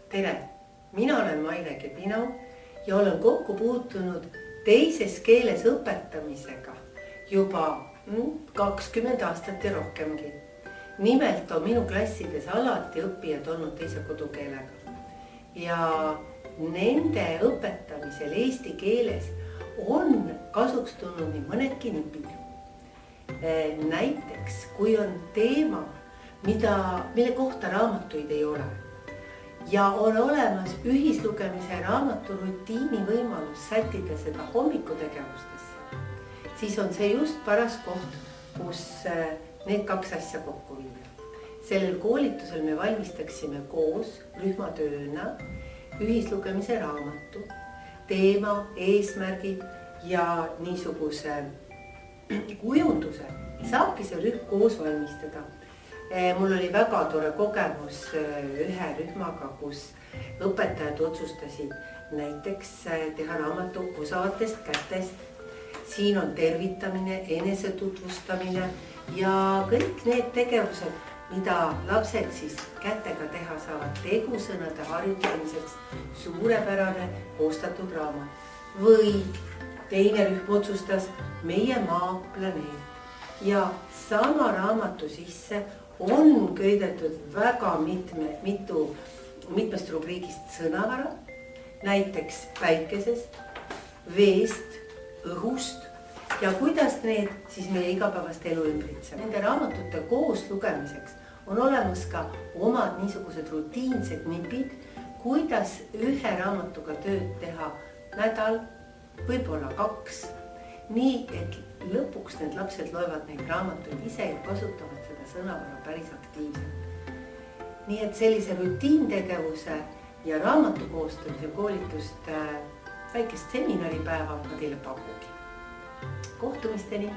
Tere, mina olen Maire Kebinau ja olen kokku puutunud teises keeles õpetamisega juba 20 aastat ja rohkemgi. Nimelt on minu klassides alati õppijad olnud teise kodukeelega ja nende õpetamisel eesti keeles on kasuks tulnud nii mõnedki nipid. Näiteks, kui on teema, mille kohta raamatuid ei ole ja on olemas ühislugemise raamatu rutiini võimalus sättida seda hommikutegevustesse, siis on see just paras koht, kus need kaks asja kokku viia. Sellel koolitusel me valmistaksime koos rühmatööna ühislugemise raamatu, teema, eesmärgid ja niisuguse kujunduse saabki see rühm koos valmistada. Mul oli väga tore kogemus ühe rühmaga, kus õpetajad otsustasid näiteks teha raamatu osavatest kätest. Siin on tervitamine, enesetutvustamine ja kõik need tegevused, mida lapsed siis kätega teha saavad tegusõnade harjutamiseks, suurepärane koostatud raamat. Või teine rühm otsustas Meie maa planeet ja sama raamatu sisse on köidetud väga mitmest rubriigist sõnavara, näiteks päikesest, veest, õhust ja kuidas need siis meie igapäevast elu ümbritseb. Nende raamatute koos lugemiseks on olemas ka omad niisugused rutiinsed nipid, kuidas ühe raamatuga tööd teha nädal, võib-olla 2, nii et lõpuks need lapsed loevad neid raamatuid ise ja kasutavad seda sõnavara päris aktiivselt. Nii et sellise rutiintegevuse ja raamatu koostamise koolitust väikest seminaripäeva ma teile pakugi. Kohtumisteni!